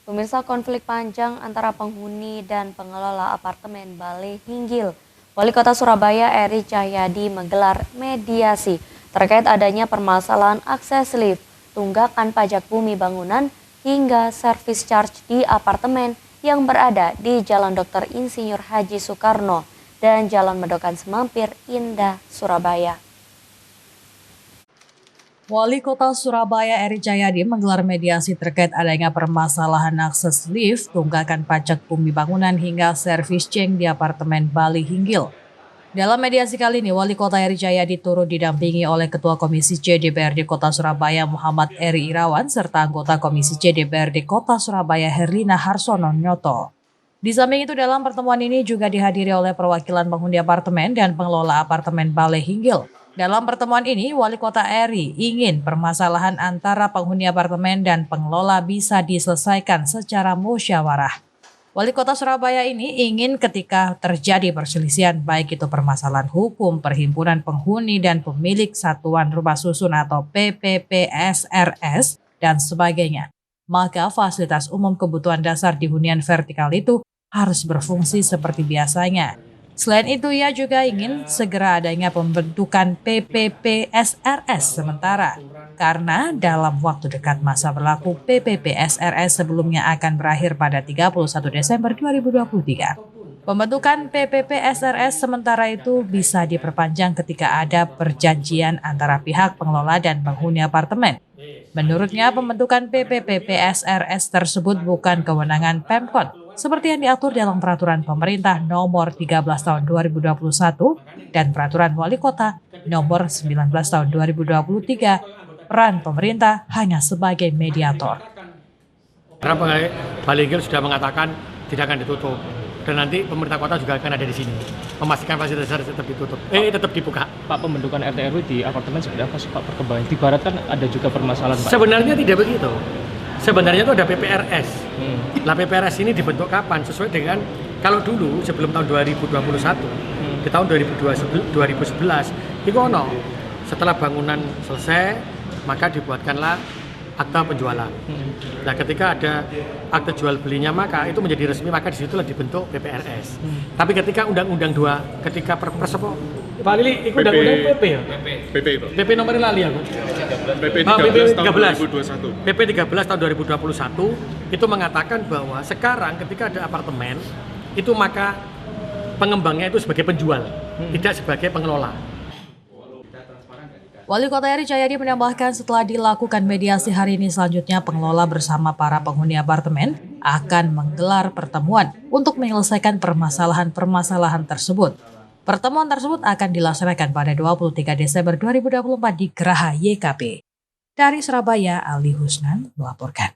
Pemirsa, konflik panjang antara penghuni dan pengelola apartemen Balai Hinggil. Wali Kota Surabaya Eri Cahyadi menggelar mediasi terkait adanya permasalahan akses lift, tunggakan pajak bumi bangunan, hingga service charge di apartemen yang berada di Jalan Dr. Insinyur Haji Soekarno dan Jalan Medokan Semampir Indah, Surabaya. Wali Kota Surabaya Eri Cahyadi menggelar mediasi terkait adanya permasalahan akses lift, tunggakan pajak bumi bangunan hingga servis ceng di apartemen Balai Hinggil. Dalam mediasi kali ini, Wali Kota Eri Cahyadi turut didampingi oleh Ketua Komisi C DPRD Kota Surabaya Muhammad Eri Irawan serta anggota Komisi C DPRD Kota Surabaya Herlina Harsono Nyoto. Di samping itu, dalam pertemuan ini juga dihadiri oleh perwakilan penghuni apartemen dan pengelola apartemen Balai Hinggil. Dalam pertemuan ini, Wali Kota Eri ingin permasalahan antara penghuni apartemen dan pengelola bisa diselesaikan secara musyawarah. Wali Kota Surabaya ini ingin ketika terjadi perselisihan, baik itu permasalahan hukum, perhimpunan penghuni dan pemilik satuan rumah susun atau PPPSRS dan sebagainya, maka fasilitas umum kebutuhan dasar di hunian vertikal itu harus berfungsi seperti biasanya. Selain itu, ia juga ingin segera adanya pembentukan PPPSRS sementara, karena dalam waktu dekat masa berlaku PPPSRS sebelumnya akan berakhir pada 31 Desember 2023. Pembentukan PPPSRS sementara itu bisa diperpanjang ketika ada perjanjian antara pihak pengelola dan penghuni apartemen. Menurutnya, pembentukan PPPSRS tersebut bukan kewenangan Pemkot, seperti yang diatur dalam Peraturan Pemerintah Nomor 13 Tahun 2021 dan Peraturan Wali Kota Nomor 19 Tahun 2023. Peran pemerintah hanya sebagai mediator. Karena Balai Hinggil sudah mengatakan tidak akan ditutup, dan nanti pemerintah kota juga akan ada di sini memastikan fasilitas tetap ditutup, tetap dibuka. Pak, pembentukan RT RW di apartemen seperti apa sih Pak perkembangan? Di barat kan ada juga permasalahan Pak. Sebenarnya tidak begitu. Sebenarnya itu ada PPRS. Nah, PPRS ini dibentuk kapan? Sesuai dengan kalau dulu sebelum tahun 2021, di tahun 2011, itu setelah bangunan selesai, maka dibuatkanlah akta penjualan. Nah, ketika ada akta jual belinya, maka itu menjadi resmi, maka disitulah dibentuk PPRS. Tapi ketika Undang-Undang 2, ketika Perpres apa? Pak Lili, itu Undang-Undang PP ya? PP itu. PP nomor lali aku. PP 13 tahun 2021. PP 13 tahun 2021 itu mengatakan bahwa sekarang ketika ada apartemen, itu maka pengembangnya itu sebagai penjual, tidak sebagai pengelola. Wali Kota Eri Cahyadi menambahkan setelah dilakukan mediasi hari ini, selanjutnya pengelola bersama para penghuni apartemen akan menggelar pertemuan untuk menyelesaikan permasalahan tersebut. Pertemuan tersebut akan dilaksanakan pada 23 Desember 2024 di Geraha YKP. Dari Surabaya, Ali Husnan melaporkan.